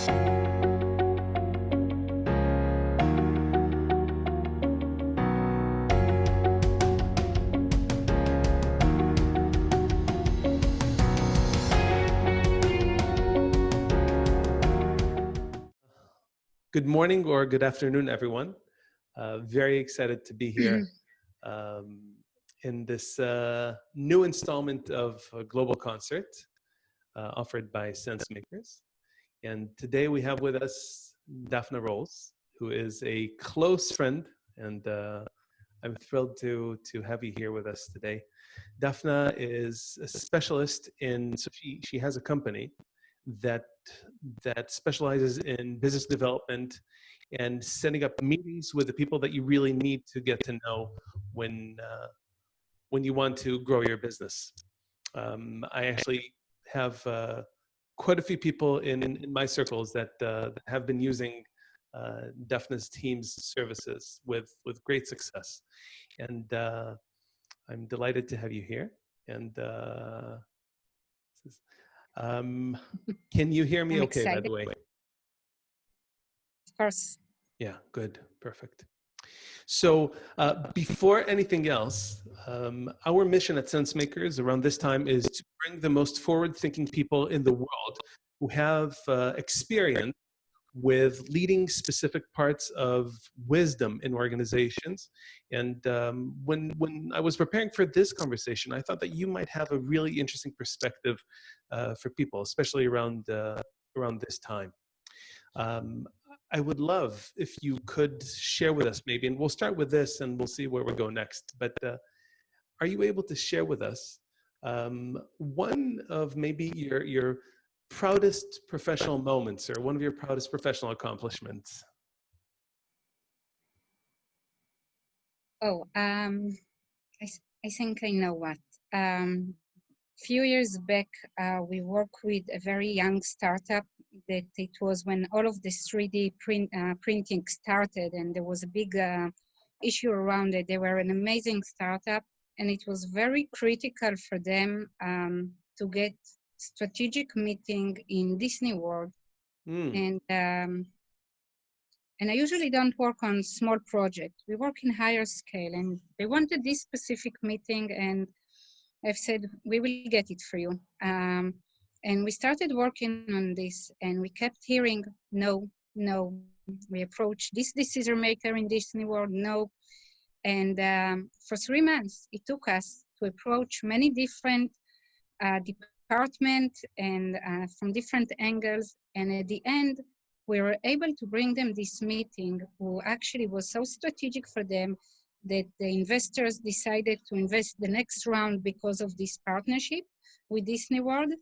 Good morning or good afternoon, everyone. Very excited to be here in this new installment of a global concert offered by Sensemakers. And today we have with us Dafna, who is a close friend, and I'm thrilled to have you here with us today. Dafna is a specialist in, so she has a company that specializes in business development and setting up meetings with the people that you really need to get to know when you want to grow your business. I actually have quite a few people in my circles that have been using Dafna's team's services with great success, and I'm delighted to have you here. And can you hear me okay, by the way? Of course. Yeah, good, perfect. So before anything else, our mission at Sensemakers around this time is to bring the most forward-thinking people in the world who have experience with leading specific parts of wisdom in organizations. And when I was preparing for this conversation, I thought that you might have a really interesting perspective for people, especially around this time. I would love if you could share with us maybe, and we'll start with this and we'll see where we go next, but are you able to share with us one of maybe your proudest professional moments or one of your proudest professional accomplishments? Oh, I think I know what. Few years back, we worked with a very young startup that it was when all of this 3D printing started, and there was a big issue around it. They were an amazing startup, and it was very critical for them to get strategic meeting in Disney World. And I usually don't work on small projects. We work in higher scale, and they wanted this specific meeting, and I've said, we will get it for you. And we started working on this, and we kept hearing, no, no. We approached this decision maker in Disney World, no. And for 3 months, it took us to approach many different departments and from different angles. And at the end, we were able to bring them this meeting, who actually was so strategic for them that the investors decided to invest the next round because of this partnership with Disney World.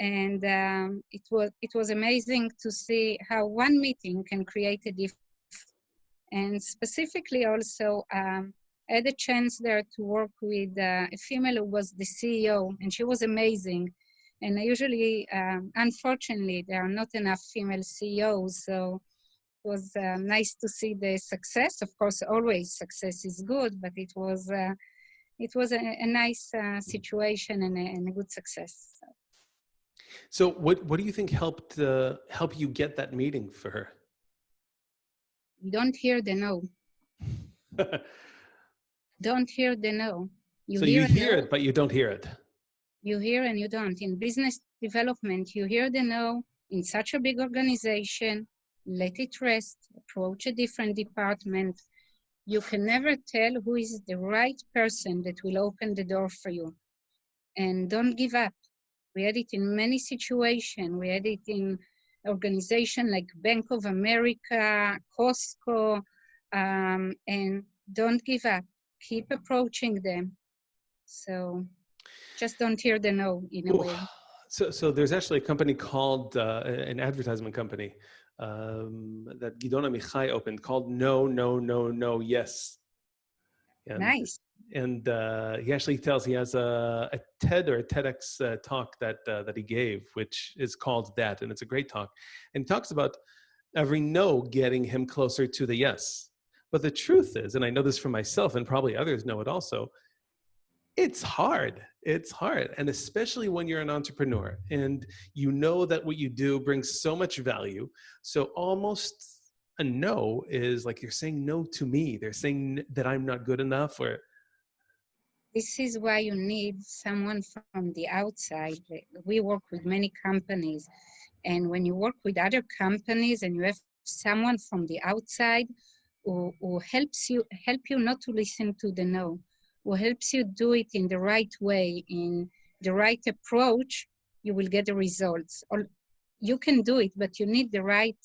And it was amazing to see how one meeting can create a difference. And specifically also, I had a chance there to work with a female who was the CEO, and she was amazing. And I usually, unfortunately, there are not enough female CEOs, so it was nice to see the success. Of course, always success is good, but it was a nice situation and a good success. So what do you think help you get that meeting for her? You don't hear the no. Don't hear the no. So you hear it, but you don't hear it. You hear and you don't. In business development, you hear the no. In such a big organization, let it rest, approach a different department. You can never tell who is the right person that will open the door for you. And don't give up. We had it in many situations. We had it in organizations like Bank of America, Costco, and don't give up. Keep approaching them. So just don't hear the no in a way. So there's actually a company called, an advertisement company that Gidon Amichai opened called No, No, No, No, Yes. And, nice. And he actually tells, he has a TED or a TEDx talk that he gave, which is called that, and it's a great talk. And he talks about every no getting him closer to the yes. But the truth is, and I know this for myself and probably others know it also, it's hard. It's hard. And especially when you're an entrepreneur and you know that what you do brings so much value. So almost a no is like you're saying no to me. They're saying that I'm not good enough or This is why you need someone from the outside. We work with many companies, and when you work with other companies and you have someone from the outside who help you not to listen to the no, who helps you do it in the right way, in the right approach, you will get the results. Or you can do it, but you need the right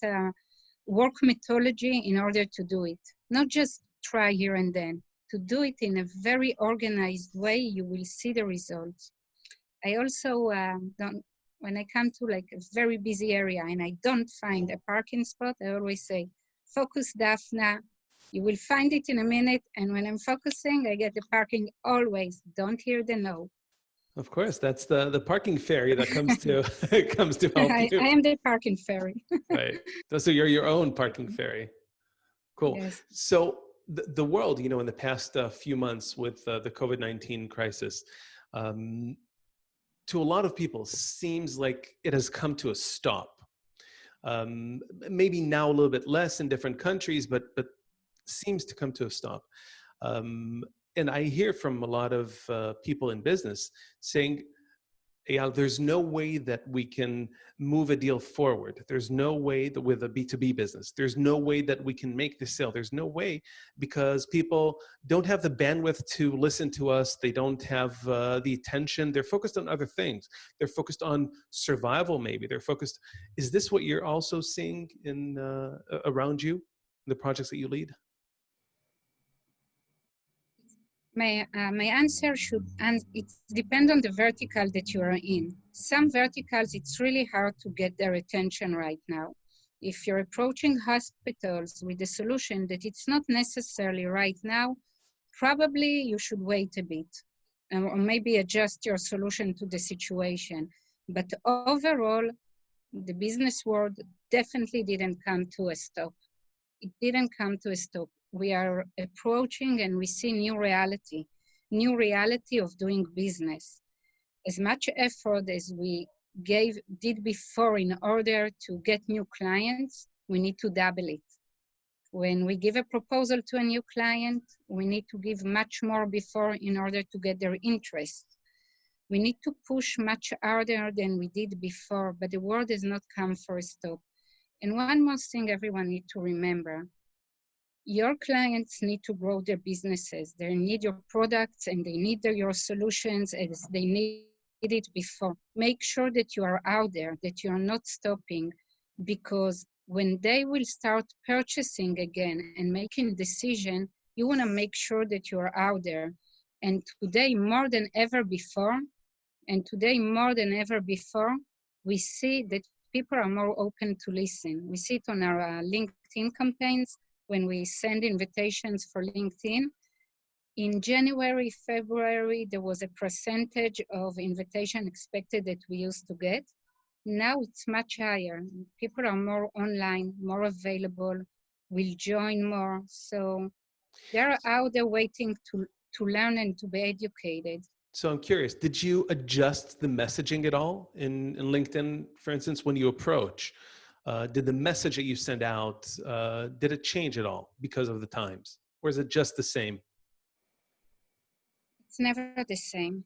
work methodology in order to do it. Not just try here and then. To do it in a very organized way, you will see the results. I also don't, when I come to like a very busy area and I don't find a parking spot, I always say, focus, Dafna. You will find it in a minute. And when I'm focusing, I get the parking always. Don't hear the no. of course, that's the parking fairy that comes to comes to help I you. am the parking fairy. Right. So you're your own parking fairy. Cool. Yes. So the world, in the past few months with the COVID-19 crisis, um, to a lot of people seems like it has come to a stop. Maybe now a little bit less in different countries, but seems to come to a stop. Um, and I hear from a lot of people in business saying, Eyal, there's no way that we can move a deal forward. There's no way that with a B2B business, there's no way that we can make the sale. There's no way because people don't have the bandwidth to listen to us. They don't have the attention. They're focused on other things. They're focused on survival, maybe. They're focused. Is this what you're also seeing in around you, the projects that you lead? My answer should, and it depends on the vertical that you are in. Some verticals, it's really hard to get their attention right now. If you're approaching hospitals with a solution that it's not necessarily right now, probably you should wait a bit or maybe adjust your solution to the situation. But overall, the business world definitely didn't come to a stop. It didn't come to a stop. We are approaching and we see new reality of doing business. As much effort as we did before in order to get new clients, we need to double it. When we give a proposal to a new client, we need to give much more before in order to get their interest. We need to push much harder than we did before, but the world has not come for a stop. And one more thing everyone needs to remember, your clients need to grow their businesses. They need your products and they need your solutions as they need it before. Make sure that you are out there, that you are not stopping, because when they will start purchasing again and making a decision, you want to make sure that you are out there. And today, more than ever before, we see that people are more open to listen. We see it on our LinkedIn campaigns when we send invitations for LinkedIn. In January, February, there was a percentage of invitation expected that we used to get. Now it's much higher. People are more online, more available, will join more. So they're out there waiting to learn and to be educated. So I'm curious, did you adjust the messaging at all in LinkedIn, for instance, when you approach? Did the message that you send out, did it change at all because of the times? Or is it just the same? It's never the same.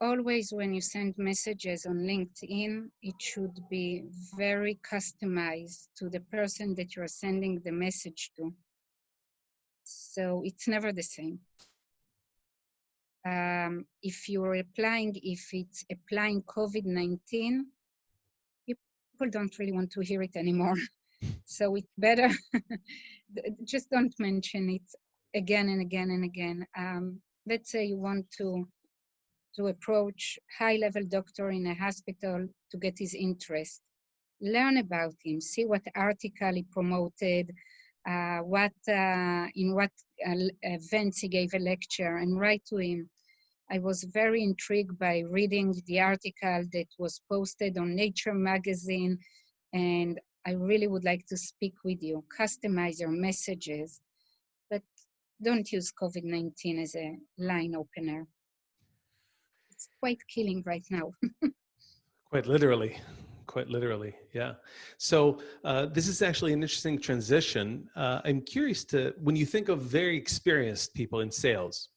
Always when you send messages on LinkedIn, it should be very customized to the person that you're sending the message to. So it's never the same. If it's applying COVID-19, people don't really want to hear it anymore. So it's better, just don't mention it again and again and again. Let's say you want to approach high-level doctor in a hospital to get his interest. Learn about him, see what article he promoted, in what events he gave a lecture, and write to him. I was very intrigued by reading the article that was posted on Nature magazine, and I really would like to speak with you. Customize your messages, but don't use COVID-19 as a line opener. it's quite killing right now. Quite literally. Quite literally, yeah. So this is actually an interesting transition. I'm curious to, when you think of very experienced people in sales,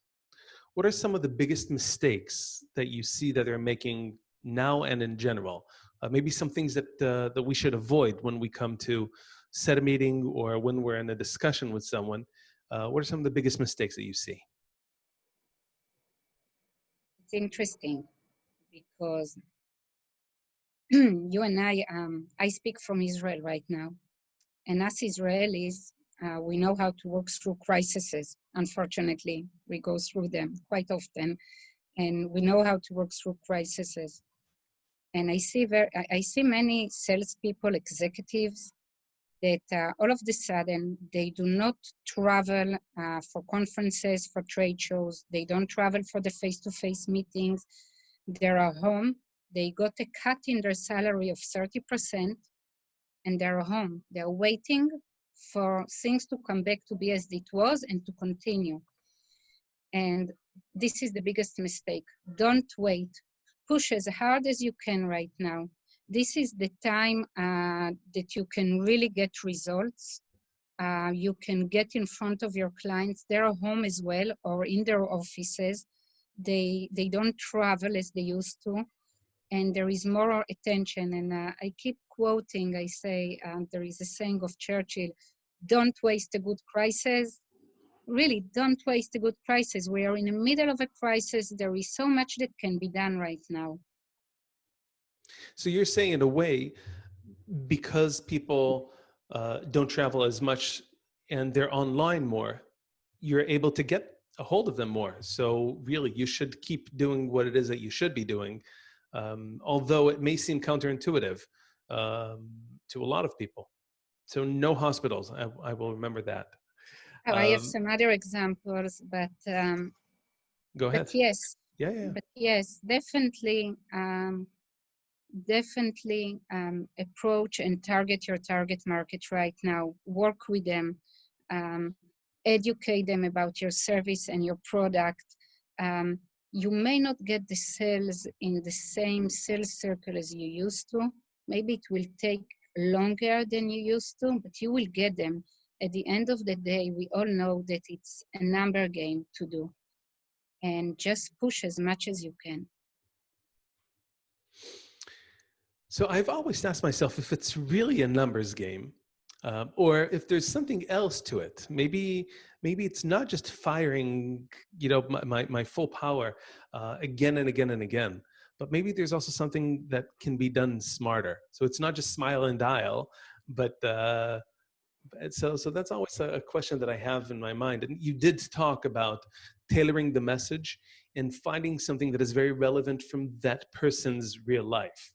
what are some of the biggest mistakes that you see that they're making now and in general? Maybe some things that we should avoid when we come to set a meeting or when we're in a discussion with someone. What are some of the biggest mistakes that you see? It's interesting because you and I speak from Israel right now. And as Israelis, we know how to work through crises. Unfortunately, we go through them quite often, and we know how to work through crises. And I see many salespeople, executives, that all of a sudden they do not travel for conferences, for trade shows. They don't travel for the face-to-face meetings. They're home. They got a cut in their salary of 30%, and they're home. They're waiting for things to come back to be as it was and to continue. And this is the biggest mistake. Don't wait. Push as hard as you can right now. This is the time that you can really get results. You can get in front of your clients. They're home as well or in their offices. They don't travel as they used to. And there is more attention. And I keep quoting, I say, there is a saying of Churchill, don't waste a good crisis. Really, don't waste a good crisis. We are in the middle of a crisis. There is so much that can be done right now. So you're saying, in a way, because people don't travel as much and they're online more, you're able to get a hold of them more. So really, you should keep doing what it is that you should be doing, although it may seem counterintuitive to a lot of people. So no hospitals. I will remember that. Oh, I have some other examples, but go ahead. But yes, yeah. But yes, definitely, approach and target your target market right now. Work with them, educate them about your service and your product. You may not get the sales in the same sales circle as you used to. Maybe it will take longer than you used to, but you will get them. At the end of the day, we all know that it's a number game to do. And just push as much as you can. So I've always asked myself if it's really a numbers game, or if there's something else to it. Maybe it's not just firing, my full power again and again and again, but maybe there's also something that can be done smarter. So it's not just smile and dial, but so that's always a question that I have in my mind. And you did talk about tailoring the message and finding something that is very relevant from that person's real life.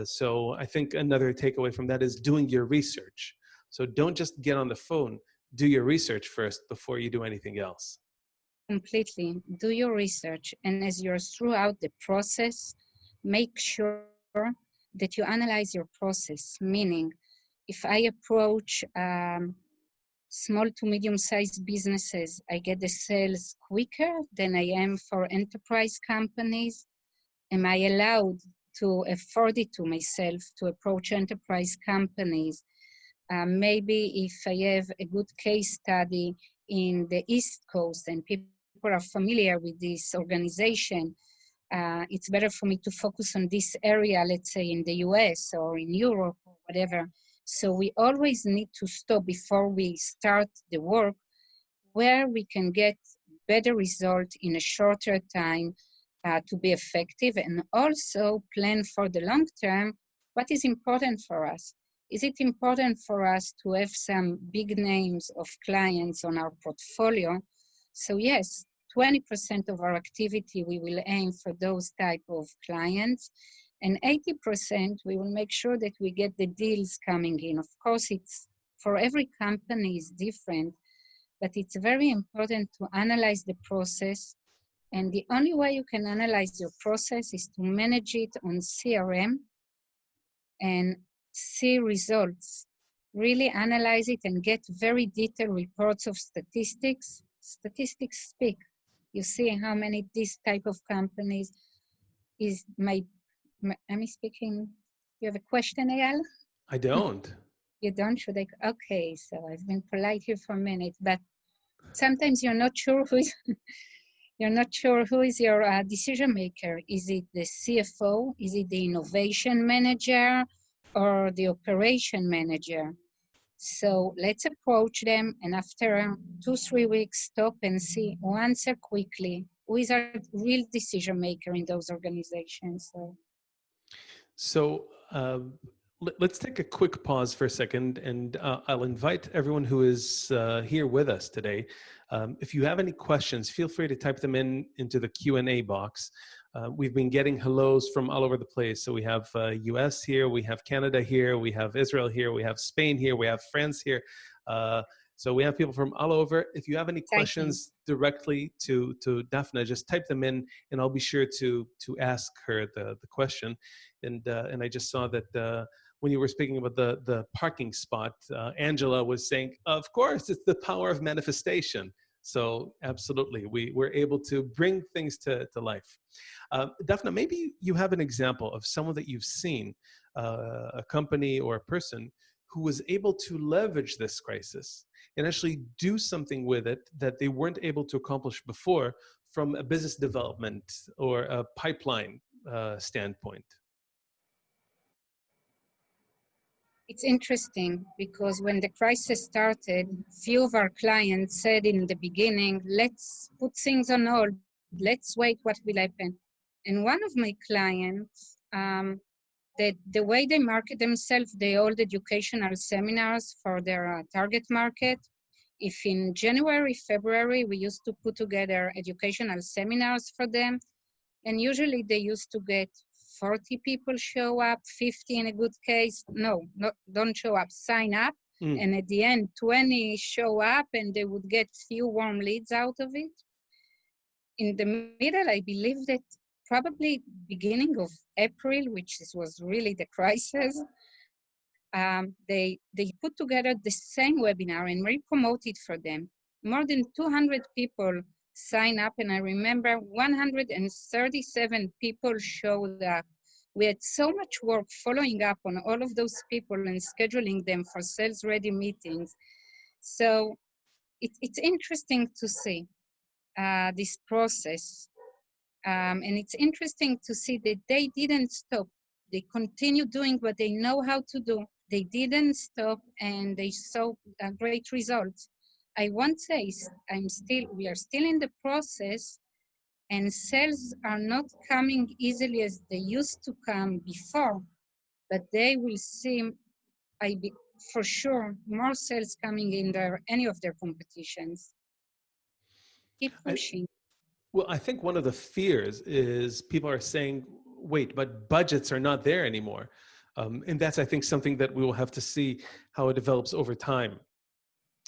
So I think another takeaway from that is doing your research. So don't just get on the phone, do your research first before you do anything else. Completely. Do your research. And as you're throughout the process, make sure that you analyze your process. Meaning, if I approach small to medium-sized businesses, I get the sales quicker than I am for enterprise companies. Am I allowed to afford it to myself to approach enterprise companies? Maybe if I have a good case study in the East Coast and people are familiar with this organization, it's better for me to focus on this area, let's say in the US or in Europe or whatever. So we always need to stop before we start the work where we can get better result in a shorter time to be effective, and also plan for the long term. What is important for us? Is it important for us to have some big names of clients on our portfolio? So yes, 20% of our activity, we will aim for those type of clients. And 80%, we will make sure that we get the deals coming in. Of course, it's for every company is different, but it's very important to analyze the process. And the only way you can analyze your process is to manage it on CRM and see results. Really analyze it and get very detailed reports of statistics. Statistics speak. You see how many this type of companies is am I speaking? You have a question, Eyal? I don't. You don't? Should I? Okay, so I've been polite here for a minute, but sometimes you're not sure who is your decision maker. Is it the CFO? Is it the innovation manager or the operation manager? So let's approach them, and after 2-3 weeks, stop and see who answer quickly. Who is our real decision maker in those organizations? So let's take a quick pause for a second, and I'll invite everyone who is here with us today. If you have any questions, feel free to type them into the Q&A box. We've been getting hellos from all over the place. So we have US here, we have Canada here, we have Israel here, we have Spain here, we have France here. So we have people from all over. If you have any questions directly to Dafna, just type them in, and I'll be sure to ask her the question. And I just saw that when you were speaking about the parking spot, Angela was saying, of course, it's the power of manifestation. So absolutely, we're able to bring things to life. Dafna, maybe you have an example of someone that you've seen, a company or a person who was able to leverage this crisis and actually do something with it that they weren't able to accomplish before from a business development or a pipeline standpoint. It's interesting because when the crisis started, few of our clients said in the beginning, let's put things on hold, let's wait what will happen. And one of my clients, the way they market themselves, they hold educational seminars for their target market. If in January, February, we used to put together educational seminars for them, and usually they used to get 40 people show up, 50 in a good case. No, don't show up, sign up. And at the end, 20 show up and they would get few warm leads out of it. In the middle, I believe that probably beginning of April, which was really the crisis, they put together the same webinar and re-promoted for them. More than 200 people sign up, and I remember 137 people showed up. We had so much work following up on all of those people and scheduling them for sales-ready meetings. So it's interesting to see this process. And it's interesting to see that they didn't stop. They continue doing what they know how to do. They didn't stop, and they saw great results. I won't say we are still in the process, and sales are not coming easily as they used to come before, but they will see, for sure, more sales coming in any of their competitions. Keep pushing. Well, I think one of the fears is people are saying, wait, but budgets are not there anymore. And that's, I think, something that we will have to see how it develops over time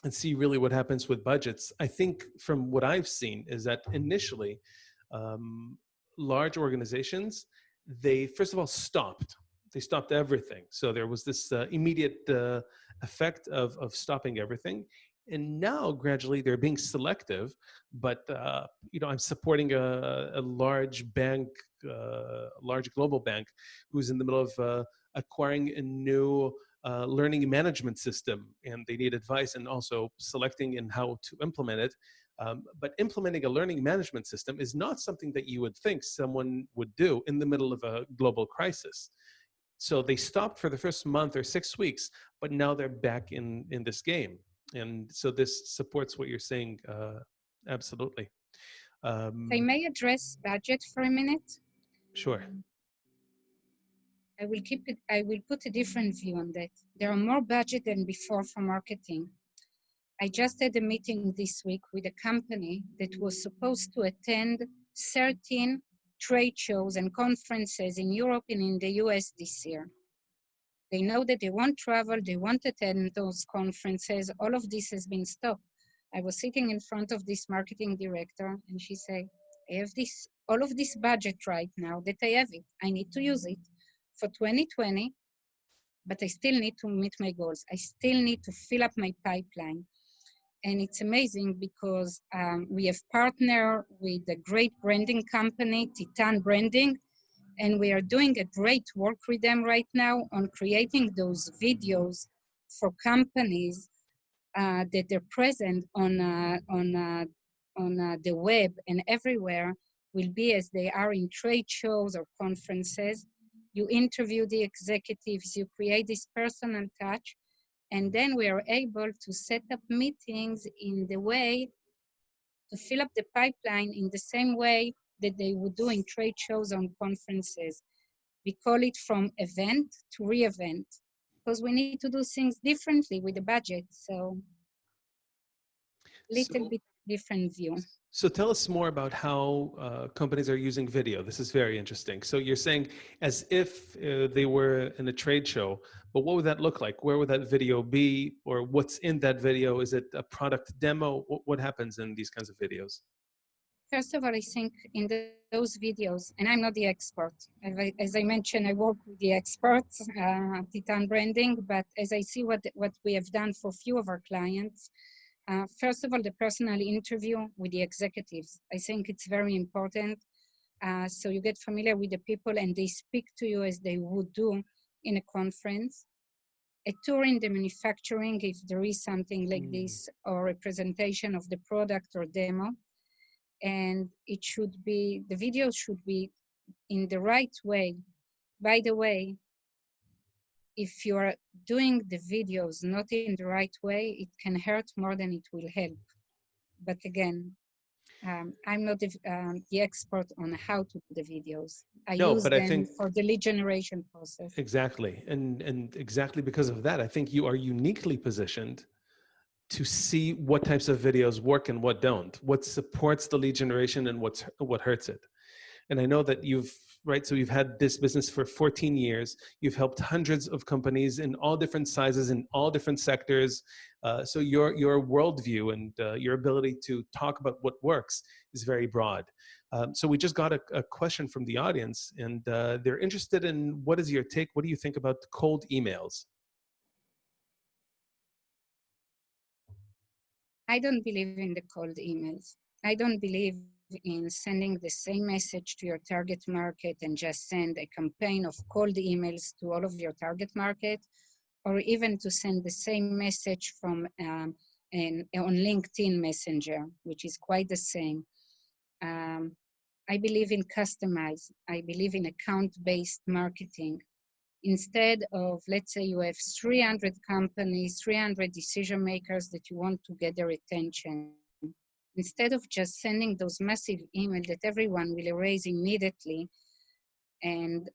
and see really what happens with budgets. I think from what I've seen is that initially, large organizations, they first of all stopped. They stopped everything. So there was this immediate effect of stopping everything. And now gradually they're being selective, but I'm supporting a large bank, large global bank, who's in the middle of acquiring a new learning management system, and they need advice and also selecting and how to implement it. But implementing a learning management system is not something that you would think someone would do in the middle of a global crisis. So they stopped for the first month or 6 weeks, but now they're back in this game. And so this supports what you're saying, absolutely. If I may address budget for a minute. Sure. I will put a different view on that. There are more budget than before for marketing. I just had a meeting this week with a company that was supposed to attend 13 trade shows and conferences in Europe and in the US this year. They know that they won't travel, they won't attend those conferences. All of this has been stopped. I was sitting in front of this marketing director and she said, I have all of this budget right now that I have it. I need to use it for 2020, but I still need to meet my goals. I still need to fill up my pipeline. And it's amazing because we have partnered with a great branding company, Titan Branding, And we are doing a great work with them right now on creating those videos for companies that they're present on the web and everywhere, will be as they are in trade shows or conferences. You interview the executives, you create this personal touch, and then we are able to set up meetings in the way to fill up the pipeline in the same way that they would do in trade shows and conferences. We call it from event to re-event, because we need to do things differently with the budget. So little So, bit different view. so tell us more about how companies are using video. This is very interesting. So you're saying as if they were in a trade show, but what would that look like? Where would that video be, or what's in that video? Is it a product demo? What happens in these kinds of videos? First of all, I think in those videos, and I'm not the expert. As I mentioned, I work with the experts, Titan Branding, but as I see what we have done for a few of our clients, first of all, the personal interview with the executives. I think it's very important. So you get familiar with the people and they speak to you as they would do in a conference. A tour in the manufacturing, if there is something like this, or a presentation of the product or demo. And it should be, the video should be in the right way. By the way, if you are doing the videos not in the right way, it can hurt more than it will help. But again, I'm not the expert on how to do the videos. I No, use but I them think for the lead generation process. exactly, and exactly because of that, I think you are uniquely positioned to see what types of videos work and what don't, what supports the lead generation and what hurts it. And I know that so you've had this business for 14 years. You've helped hundreds of companies in all different sizes, in all different sectors. So your worldview and your ability to talk about what works is very broad. So we just got a question from the audience, and they're interested in what is your take? What do you think about cold emails? I don't believe in the cold emails. I don't believe in sending the same message to your target market and just send a campaign of cold emails to all of your target market, or even to send the same message from on LinkedIn Messenger, which is quite the same. I believe in customize. I believe in account-based marketing. Instead of, let's say you have 300 companies, 300 decision makers that you want to get their attention, instead of just sending those massive emails that everyone will erase immediately, and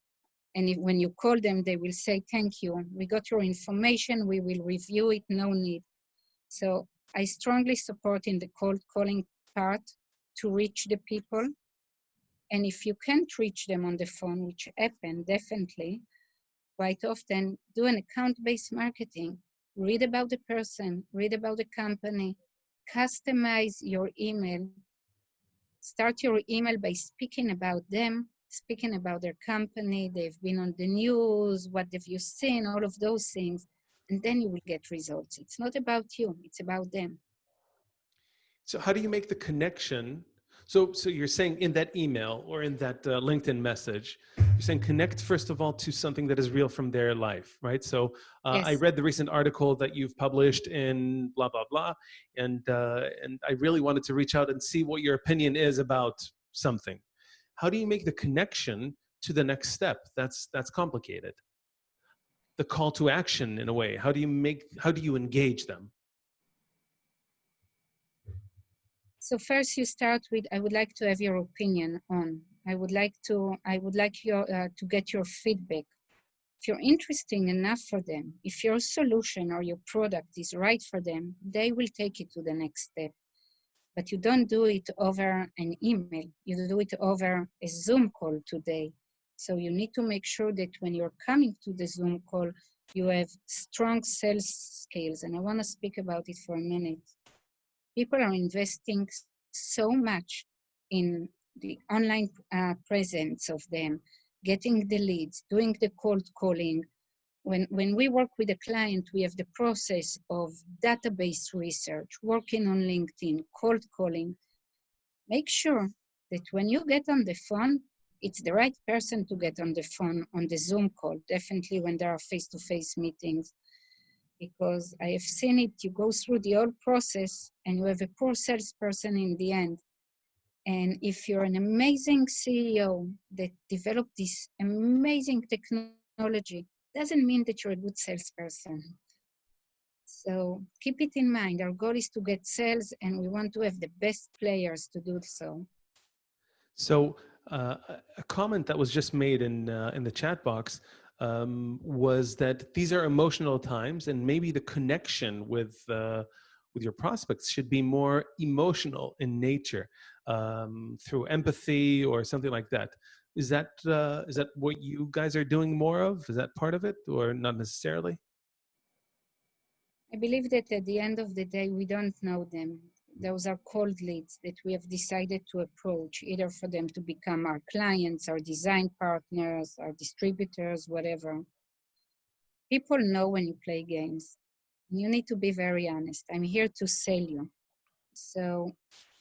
when you call them, they will say, thank you, we got your information, we will review it, no need. So I strongly support in the cold calling part to reach the people. And if you can't reach them on the phone, which happen definitely, quite often do an account-based marketing. Read about the person, read about the company, customize your email. Start your email by speaking about them, speaking about their company, they've been on the news, what have you seen, all of those things, and then you will get results. It's not about you, it's about them. So how do you make the connection? So you're saying in that email or in that LinkedIn message, you're saying connect first of all to something that is real from their life, right? So I Yes. read the recent article that you've published in blah blah blah, and I really wanted to reach out and see what your opinion is about something. How do you make the connection to the next step? That's complicated. The call to action in a way. How do you engage them? So first you start with, I would like to have your opinion on, I would like your to get your feedback. If you're interesting enough for them, if your solution or your product is right for them, they will take it to the next step. But you don't do it over an email, you do it over a Zoom call today. So you need to make sure that when you're coming to the Zoom call, you have strong sales skills. And I want to speak about it for a minute. People are investing so much in the online presence of them, getting the leads, doing the cold calling. When we work with a client, we have the process of database research, working on LinkedIn, cold calling. Make sure that when you get on the phone, it's the right person to get on the phone, on the Zoom call, definitely when there are face-to-face meetings. Because I have seen it, you go through the whole process and you have a poor salesperson in the end. And if you're an amazing CEO that developed this amazing technology, doesn't mean that you're a good salesperson. So keep it in mind. Our goal is to get sales, and we want to have the best players to do so. So a comment that was just made in the chat box was that these are emotional times, and maybe the connection with your prospects should be more emotional in nature, through empathy or something like that. Is that what you guys are doing more of? Is that part of it, or not necessarily? I believe that at the end of the day, we don't know them. Those are cold leads that we have decided to approach, either for them to become our clients, our design partners, our distributors, whatever. People know when you play games. You need to be very honest. I'm here to sell you. So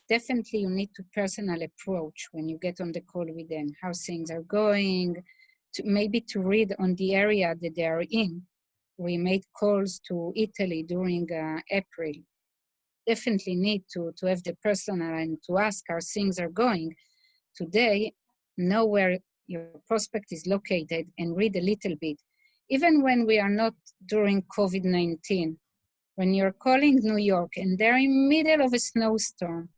definitely you need to personal approach when you get on the call with them, how things are going, maybe to read on the area that they are in. We made calls to Italy during April. Definitely need to have the personal and to ask how things are going. Today, know where your prospect is located and read a little bit. Even when we are not during COVID-19, when you're calling New York and they're in middle of a snowstorm,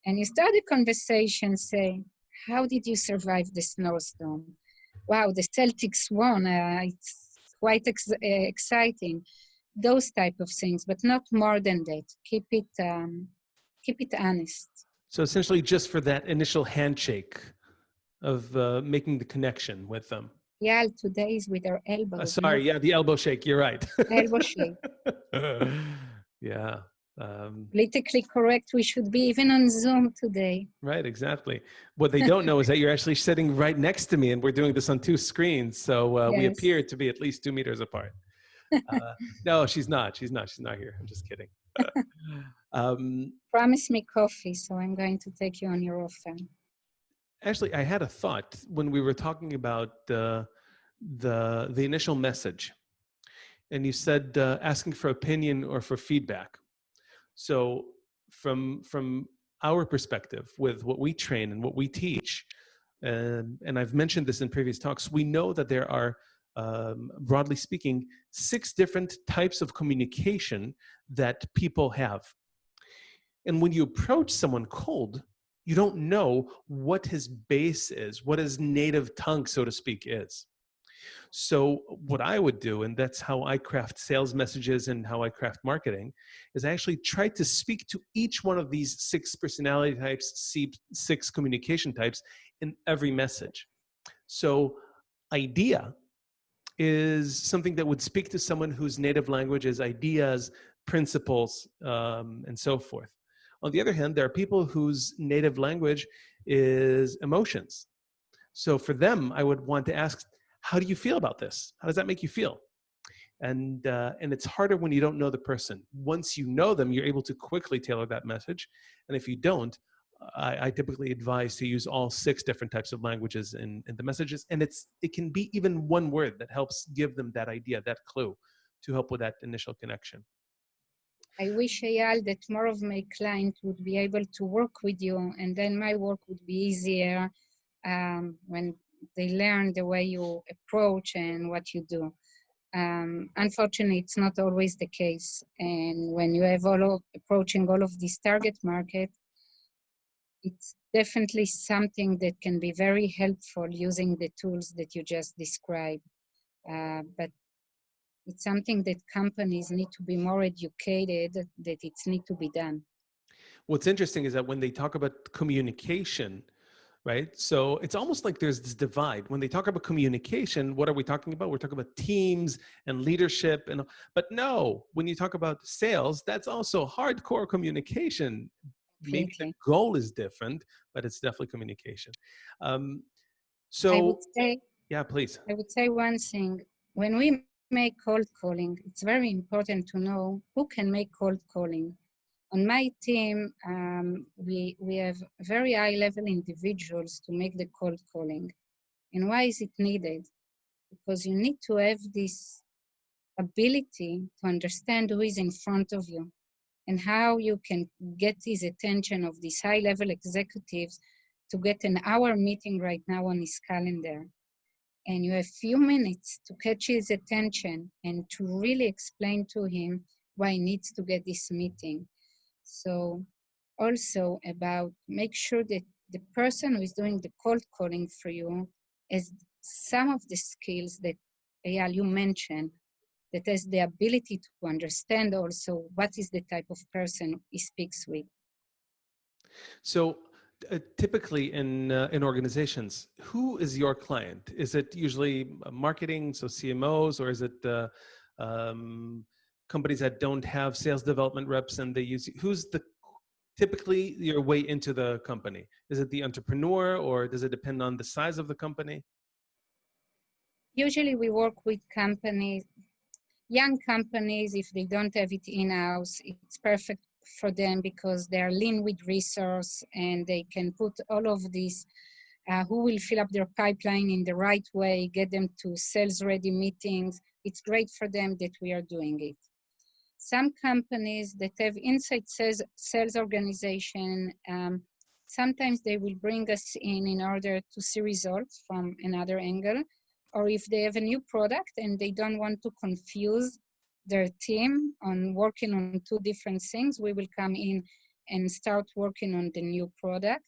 and you start a conversation, say, how did you survive the snowstorm? Wow, the Celtics won. It's quite exciting. Those type of things, but not more than that. Keep it honest. So essentially, just for that initial handshake of making the connection with them. Yeah, today is with our elbows. Sorry, yeah, the elbow shake. You're right. Elbow shake. Yeah. Politically correct, we should be even on Zoom today. Right, exactly. What they don't know is that you're actually sitting right next to me, and we're doing this on two screens, so we Yes. appear to be at least 2 meters apart. No, she's not. She's not here. I'm just kidding. Promise me coffee, so I'm going to take you on your offer. Actually, I had a thought when we were talking about the initial message, and you said asking for opinion or for feedback. So from our perspective, with what we train and what we teach, and I've mentioned this in previous talks, we know that there are, broadly speaking, 6 different types of communication that people have. And when you approach someone cold, you don't know what his base is, what his native tongue, so to speak, is. So what I would do, and that's how I craft sales messages and how I craft marketing, is I actually try to speak to each one of these 6 personality types, 6 communication types in every message. So idea is something that would speak to someone whose native language is ideas, principles, and so forth. On the other hand, there are people whose native language is emotions. So for them, I would want to ask, how do you feel about this? How does that make you feel? And it's harder when you don't know the person. Once you know them, you're able to quickly tailor that message. And if you don't, I typically advise to use all 6 different types of languages in the messages. And it can be even one word that helps give them that idea, that clue, to help with that initial connection. I wish, Eyal, that more of my clients would be able to work with you, and then my work would be easier when they learn the way you approach and what you do. Unfortunately, it's not always the case. And when you have approaching all of this target market, it's definitely something that can be very helpful using the tools that you just described. But it's something that companies need to be more educated that it needs to be done. What's interesting is that when they talk about communication, right? So it's almost like there's this divide. When they talk about communication, what are we talking about? We're talking about teams and leadership, but no, when you talk about sales, that's also hardcore communication. Maybe the goal is different, but it's definitely communication. So I would say, yeah, please. I would say one thing. When we make cold calling, it's very important to know who can make cold calling. On my team, we have very high-level individuals to make the cold calling. And why is it needed? Because you need to have this ability to understand who is in front of you and how you can get his attention of these high-level executives to get an hour meeting right now on his calendar. And you have few minutes to catch his attention and to really explain to him why he needs to get this meeting. So also about make sure that the person who is doing the cold calling for you has some of the skills that Eyal, you mentioned, that has the ability to understand also what is the type of person he speaks with. So typically in organizations, who is your client? Is it usually marketing, so CMOs, or is it companies that don't have sales development reps and they use, who's the typically your way into the company? Is it the entrepreneur, or does it depend on the size of the company? Usually we work with companies, young companies. If they don't have it in-house, it's perfect for them because they're lean with resource and they can put all of this, who will fill up their pipeline in the right way, get them to sales-ready meetings. It's great for them that we are doing it. Some companies that have inside sales organization, sometimes they will bring us in order to see results from another angle, or if they have a new product and they don't want to confuse their team on working on two different things, we will come in and start working on the new product.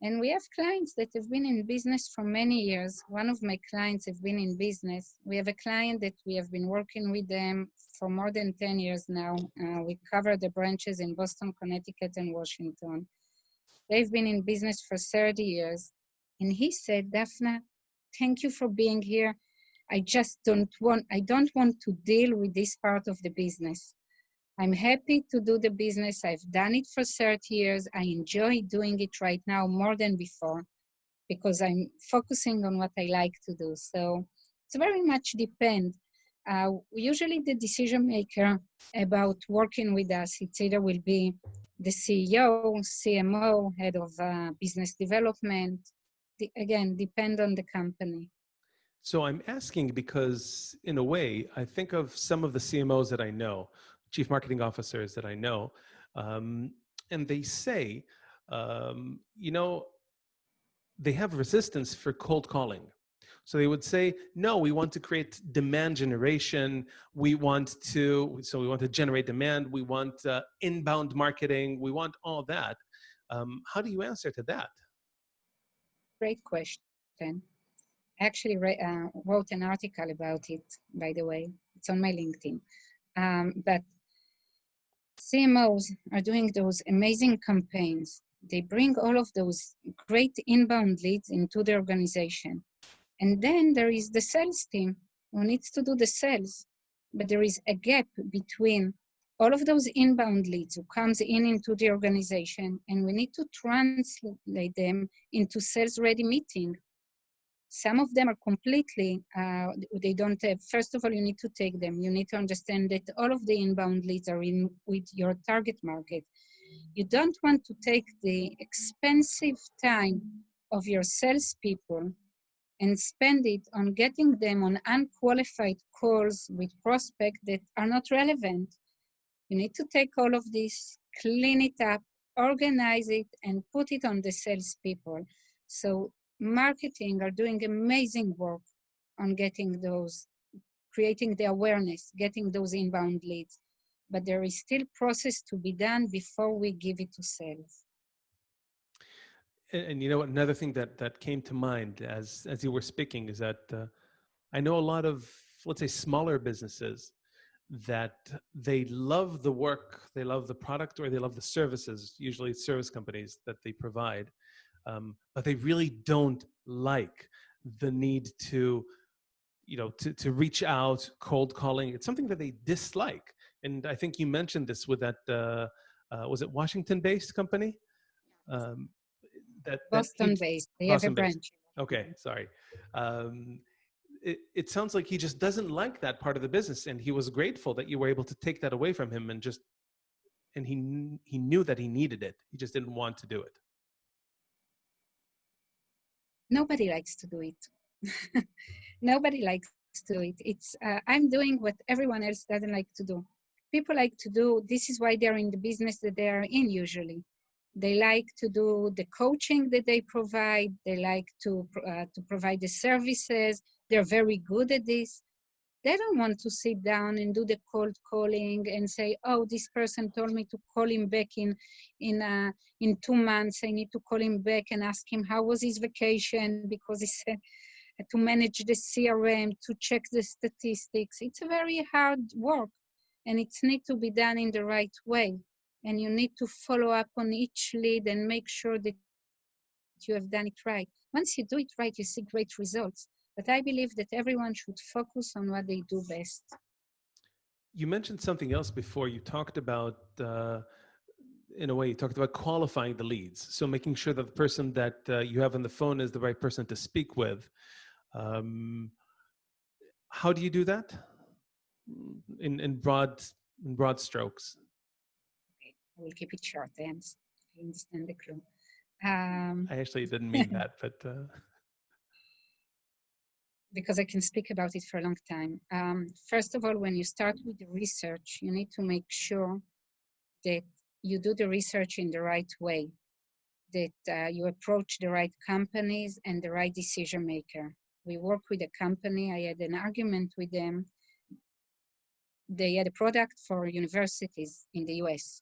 And we have clients that have been in business for many years. One of my clients have been in business. We have a client that we have been working with them for more than 10 years now. We cover the branches in Boston, Connecticut, and Washington. They've been in business for 30 years. And he said, Dafna, thank you for being here. I don't want to deal with this part of the business. I'm happy to do the business. I've done it for 30 years. I enjoy doing it right now more than before because I'm focusing on what I like to do. So it's very much depend. Usually the decision maker about working with us, it's either will be the CEO, CMO, head of business development. Again, depend on the company. So I'm asking because, in a way, I think of some of the CMOs that I know, chief marketing officers that I know, and they say, they have resistance for cold calling. So they would say, no, we want to create demand generation. We want to generate demand. We want inbound marketing. We want all that. How do you answer to that? Great question. I actually wrote an article about it, by the way. It's on my LinkedIn. But CMOs are doing those amazing campaigns. They bring all of those great inbound leads into the organization. And then there is the sales team who needs to do the sales. But there is a gap between all of those inbound leads who comes into the organization, and we need to translate them into sales-ready meeting. Some of them are completely, they don't have, first of all, you need to take them. You need to understand that all of the inbound leads are in with your target market. You don't want to take the expensive time of your salespeople and spend it on getting them on unqualified calls with prospects that are not relevant. You need to take all of this, clean it up, organize it, and put it on the salespeople. So marketing are doing amazing work on getting those, creating the awareness, getting those inbound leads. But there is still process to be done before we give it to sales. And you know what? Another thing that came to mind as you were speaking is that I know a lot of, let's say, smaller businesses that they love the work, they love the product, or they love the services, usually service companies that they provide, but they really don't like the need to, to reach out, cold calling. It's something that they dislike. And I think you mentioned this with that, was it Washington-based company? Boston-based. They have a branch. Okay, sorry. It sounds like he just doesn't like that part of the business, and he was grateful that you were able to take that away from him and just and he knew that he needed it. He just didn't want to do it. Nobody likes to do it. Nobody likes to do it. It's I'm doing what everyone else doesn't like to do. People like to do, this is why they're in the business that they are in usually. They like to do the coaching that they provide. They like to provide the services. They're very good at this. They don't want to sit down and do the cold calling and say, oh, this person told me to call him back in 2 months. I need to call him back and ask him how was his vacation, because he said to manage the CRM, to check the statistics. It's a very hard work, and it needs to be done in the right way. And you need to follow up on each lead and make sure that you have done it right. Once you do it right, you see great results. But I believe that everyone should focus on what they do best. You mentioned something else before. You talked about, in a way, you talked about qualifying the leads. So making sure that the person that you have on the phone is the right person to speak with. How do you do that? In broad strokes. Okay, I will keep it short. I understand the clue. I actually didn't mean that, but because I can speak about it for a long time. First of all, when you start with the research, you need to make sure that you do the research in the right way, that you approach the right companies and the right decision maker. We work with a company. I had an argument with them. They had a product for universities in the US.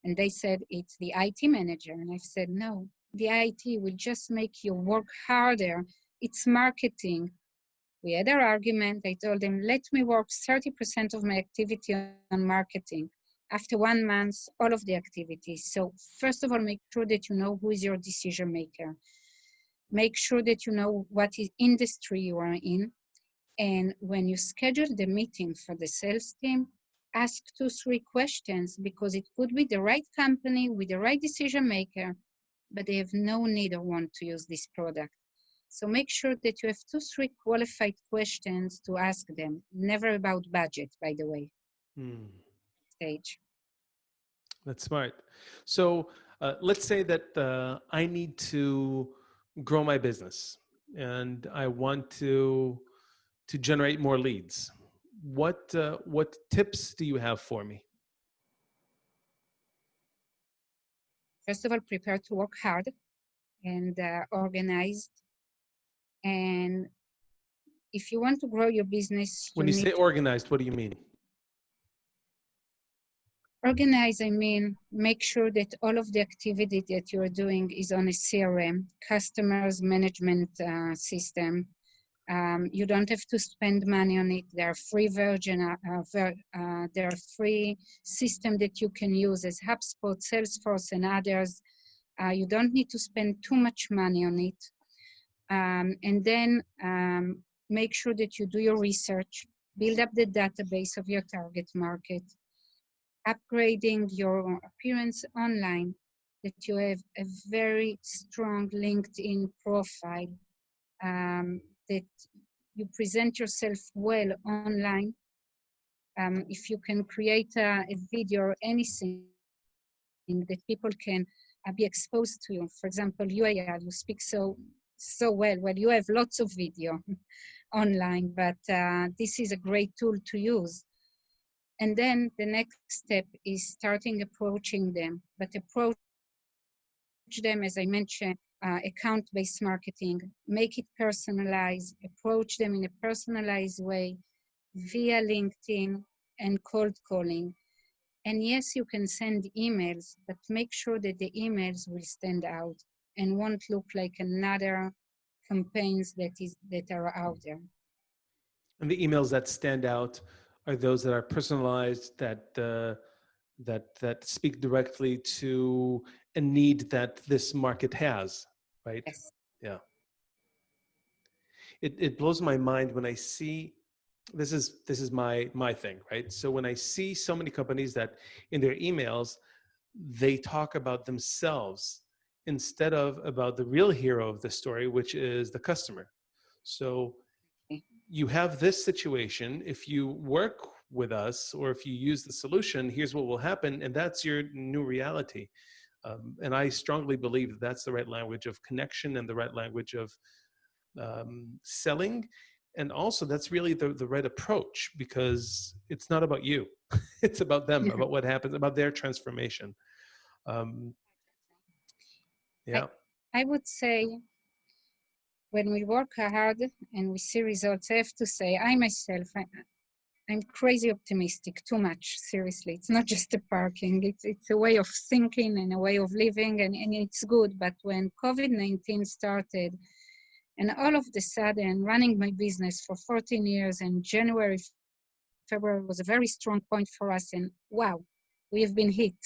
And they said, it's the IT manager. And I've said, no, the IT will just make you work harder. It's marketing. We had our argument. I told them, let me work 30% of my activity on marketing. After 1 month, all of the activities. So first of all, make sure that you know who is your decision maker. Make sure that you know what industry you are in. And when you schedule the meeting for the sales team, ask 2-3 questions, because it could be the right company with the right decision maker, but they have no need or want to use this product. So make sure that you have 2-3 qualified questions to ask them. Never about budget, by the way. Stage. That's smart. So let's say that I need to grow my business and I want to generate more leads. What tips do you have for me? First of all, prepare to work hard and organized. And if you want to grow your business, When you say organized, what do you mean? Organize, I mean, make sure that all of the activity that you're doing is on a CRM, customers management system. You don't have to spend money on it. There are free version, there are free system that you can use as HubSpot, Salesforce, and others. You don't need to spend too much money on it. And then make sure that you do your research, build up the database of your target market, upgrading your appearance online, that you have a very strong LinkedIn profile, that you present yourself well online. If you can create a video or anything that people can be exposed to you. For example, you, Eyal, you speak so well. Well, you have lots of video online, but this is a great tool to use. And then the next step is starting approaching them, but approach them, as I mentioned, account-based marketing, make it personalized, approach them in a personalized way via LinkedIn and cold calling. And yes, you can send emails, but make sure that the emails will stand out and won't look like another campaigns that are out there. And the emails that stand out are those that are personalized, that speak directly to a need that this market has, right? Yes. Yeah. It blows my mind when I see, this is my thing, right? So when I see so many companies that in their emails, they talk about themselves instead of about the real hero of the story, which is the customer. So you have this situation. If you work with us, or if you use the solution, here's what will happen, and that's your new reality. And I strongly believe that that's the right language of connection and the right language of selling. And also that's really the right approach, because it's not about you. It's about them, about what happens, about their transformation. Yeah. I would say when we work hard and we see results, I have to say, I myself, I'm crazy optimistic, too much, seriously. It's not just a parking, it's a way of thinking and a way of living, and it's good. But when COVID-19 started, and all of a sudden, running my business for 14 years, and January, February was a very strong point for us, and wow, we have been hit.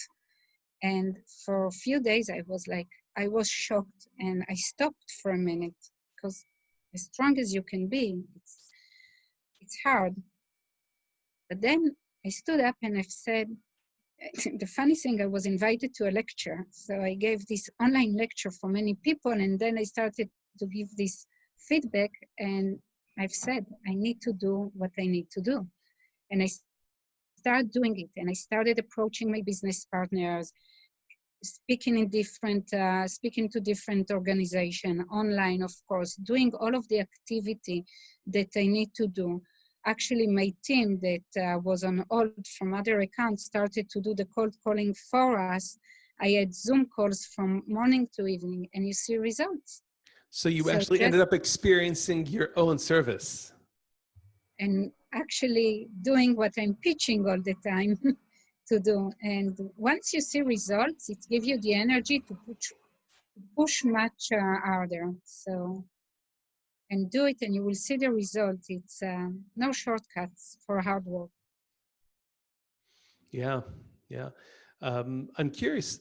And for a few days, I was shocked, and I stopped for a minute, because as strong as you can be, it's hard. But then I stood up and I said, the funny thing, I was invited to a lecture. So I gave this online lecture for many people, and then I started to give this feedback, and I've said, I need to do what I need to do. And I started doing it, and I started approaching my business partners, speaking to different organizations, online, of course, doing all of the activity that I need to do. Actually, my team that was on hold from other accounts started to do the cold calling for us. I had Zoom calls from morning to evening, and you see results. So you actually ended up experiencing your own service. And actually doing what I'm pitching all the time to do. And once you see results, it gives you the energy to push much harder. So, and do it, and you will see the result. It's no shortcuts for hard work. Yeah, yeah. I'm curious,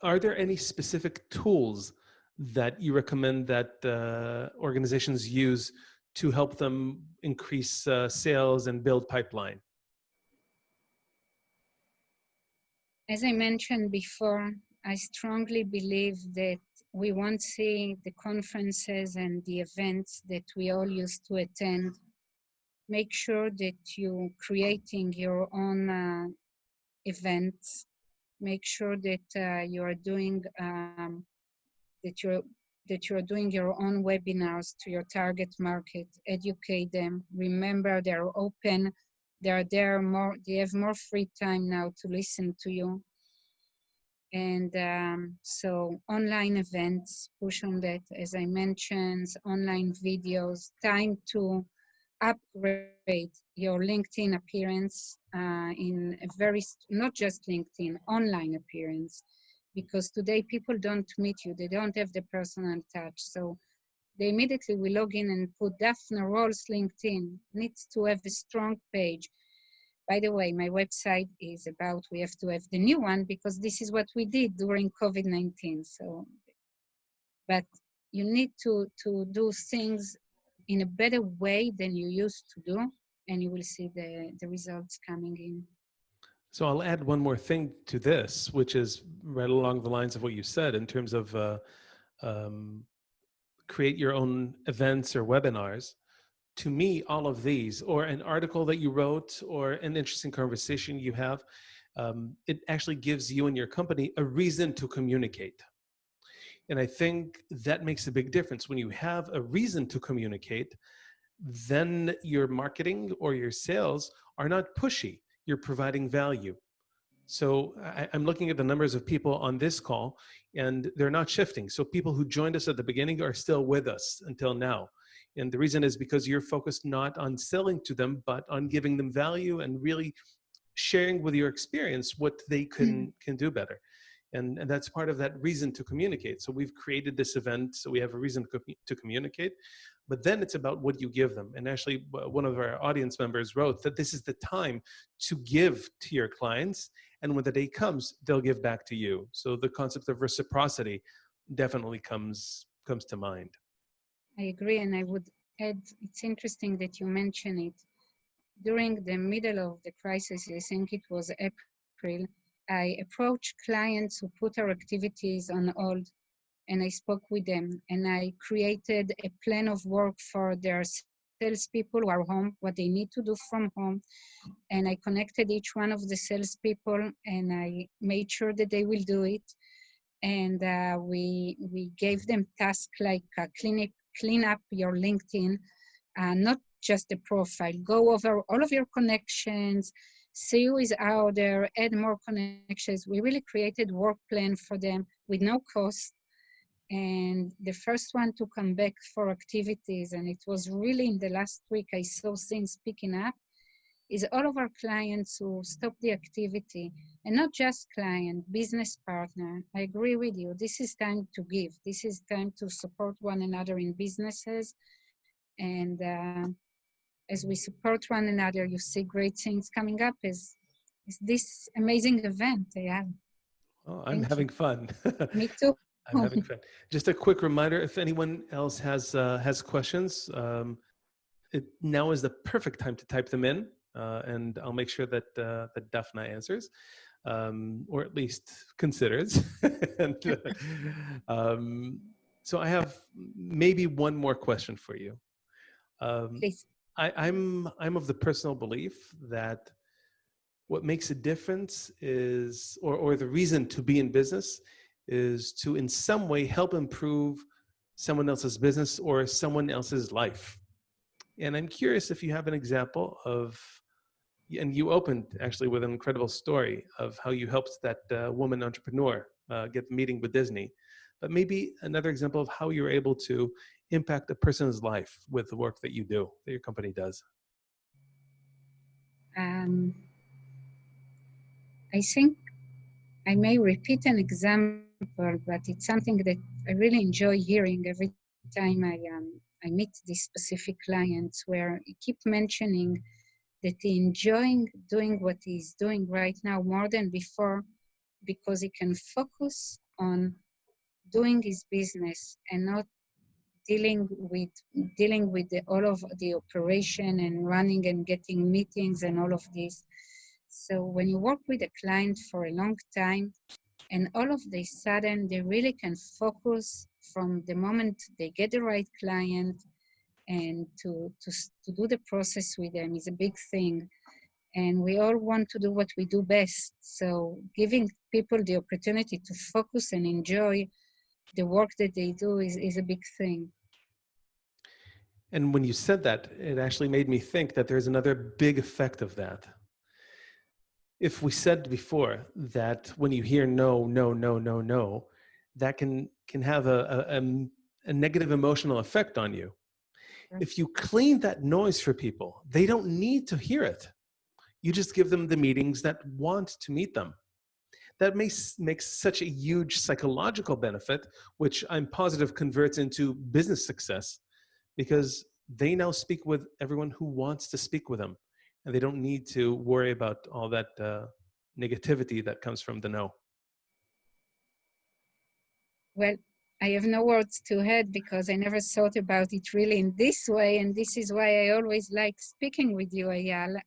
are there any specific tools that you recommend that organizations use to help them increase sales and build pipeline? As I mentioned before, I strongly believe that we won't see the conferences and the events that we all used to attend. Make sure that you're creating your own events. Make sure that you are doing that you're doing your own webinars to your target market. Educate them. Remember, they're open. They have more free time now to listen to you. And so online events, push on that, as I mentioned, online videos, time to upgrade your LinkedIn appearance in a not just LinkedIn, online appearance, because today people don't meet you, they don't have the personal touch. So they immediately will log in and put Dafna roles LinkedIn, needs to have a strong page. By the way, my website is about, we have to have the new one because this is what we did during COVID-19. So, but you need to do things in a better way than you used to do, and you will see the results coming in. So I'll add one more thing to this, which is right along the lines of what you said in terms of create your own events or webinars. To me, all of these, or an article that you wrote, or an interesting conversation you have, it actually gives you and your company a reason to communicate. And I think that makes a big difference. When you have a reason to communicate, then your marketing or your sales are not pushy. You're providing value. So I'm looking at the numbers of people on this call, and they're not shifting. So people who joined us at the beginning are still with us until now. And the reason is because you're focused not on selling to them, but on giving them value and really sharing with your experience what they can do better. And that's part of that reason to communicate. So we've created this event, so we have a reason to communicate. But then it's about what you give them. And actually, one of our audience members wrote that this is the time to give to your clients. And when the day comes, they'll give back to you. So the concept of reciprocity definitely comes to mind. I agree, and I would add, it's interesting that you mention it. During the middle of the crisis, I think it was April, I approached clients who put our activities on hold, and I spoke with them, and I created a plan of work for their salespeople who are home, what they need to do from home. And I connected each one of the salespeople, and I made sure that they will do it. And we gave them tasks like clean up your LinkedIn, not just the profile. Go over all of your connections, see who is out there, add more connections. We really created work plan for them with no cost. And the first one to come back for activities, and it was really in the last week I saw things picking up, is all of our clients who stop the activity, and not just client, business partner. I agree with you. This is time to give. This is time to support one another in businesses. And as we support one another, you see great things coming up is this amazing event, Eyal. Oh, I'm having fun. Me too. I'm having fun. Just a quick reminder, if anyone else has questions, now is the perfect time to type them in, and I'll make sure that that Dafna answers, or at least considers. And, so I have maybe one more question for you. Please. I'm of the personal belief that what makes a difference is, or the reason to be in business is to in some way help improve someone else's business or someone else's life. And I'm curious if you have an example of, and you opened actually with an incredible story of how you helped that woman entrepreneur get the meeting with Disney, but maybe another example of how you're able to impact a person's life with the work that you do, that your company does. I think I may repeat an example, but it's something that I really enjoy hearing every time I meet these specific clients, where he keep mentioning that he enjoying doing what he's doing right now more than before, because he can focus on doing his business and not dealing with all of the operation and running and getting meetings and all of this. So when you work with a client for a long time, and all of the sudden they really can focus from the moment they get the right client, and to do the process with them is a big thing. And we all want to do what we do best. So giving people the opportunity to focus and enjoy the work that they do is a big thing. And when you said that, it actually made me think that there's another big effect of that. If we said before that when you hear no, no, no, no, no, that can have a negative emotional effect on you. If you clean that noise for people, they don't need to hear it. You just give them the meetings that want to meet them. That makes such a huge psychological benefit, which I'm positive converts into business success, because they now speak with everyone who wants to speak with them, and they don't need to worry about all that negativity that comes from the no. Well, I have no words to add because I never thought about it really in this way, and this is why I always like speaking with you, Eyal.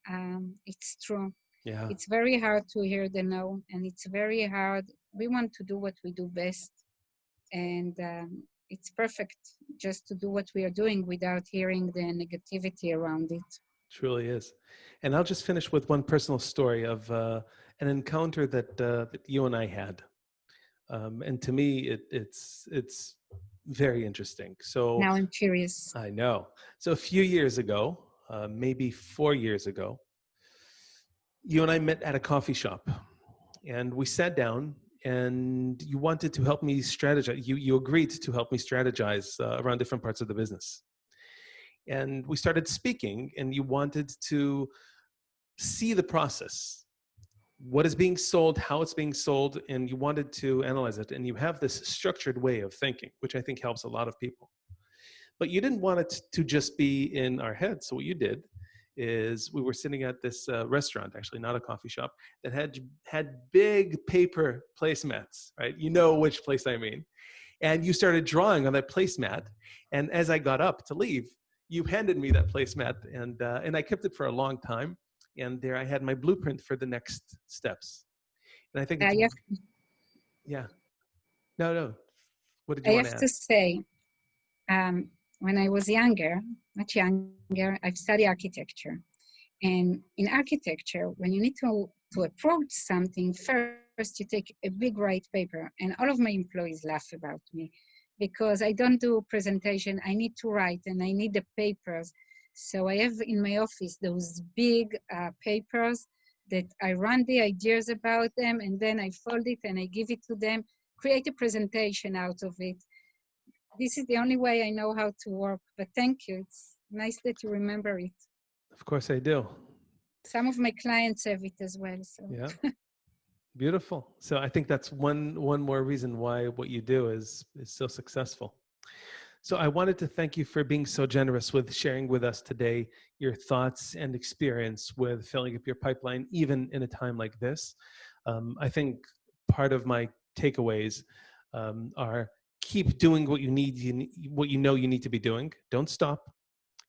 It's true. Yeah. It's very hard to hear the no, and it's very hard. We want to do what we do best, and it's perfect just to do what we are doing without hearing the negativity around it. Truly is. And I'll just finish with one personal story of an encounter that you and I had. And to me, it's very interesting. So Now I'm curious. I know. So a few years ago, maybe 4 years ago, you and I met at a coffee shop, and we sat down, and you wanted to help me strategize. You agreed to help me strategize around different parts of the business. And we started speaking, and you wanted to see the process, what is being sold, how it's being sold, and you wanted to analyze it. And you have this structured way of thinking, which I think helps a lot of people. But you didn't want it to just be in our heads. So what you did is we were sitting at this restaurant, actually not a coffee shop, that had big paper placemats, right? You know which place I mean. And you started drawing on that placemat. And as I got up to leave, you handed me that placemat, and I kept it for a long time. And there I had my blueprint for the next steps. And I think it's, yeah. No. What did you I want to have add? to say, when I was younger, much younger, I've studied architecture. And in architecture, when you need to approach something, first you take a big white paper, and all of my employees laugh about me because I don't do presentation. I need to write and I need the papers. So I have in my office those big papers that I run the ideas about them, and then I fold it and I give it to them, create a presentation out of it. This is the only way I know how to work, but thank you. It's nice that you remember it. Of course I do. Some of my clients have it as well. So Yeah. Beautiful. So I think that's one more reason why what you do is so successful. So I wanted to thank you for being so generous with sharing with us today your thoughts and experience with filling up your pipeline, even in a time like this. I think part of my takeaways are keep doing what you need, what you know you need to be doing. Don't stop.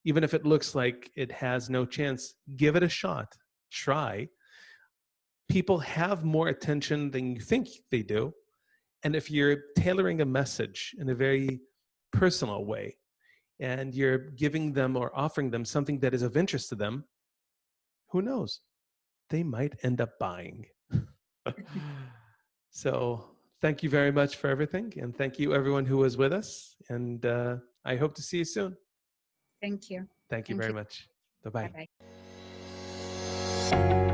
Even if it looks like it has no chance, give it a shot. Try. People have more attention than you think they do. And if you're tailoring a message in a very personal way and you're giving them or offering them something that is of interest to them, who knows? They might end up buying. So thank you very much for everything. And thank you everyone who was with us. And I hope to see you soon. thank you. Thank you very much. Bye-bye. Bye-bye.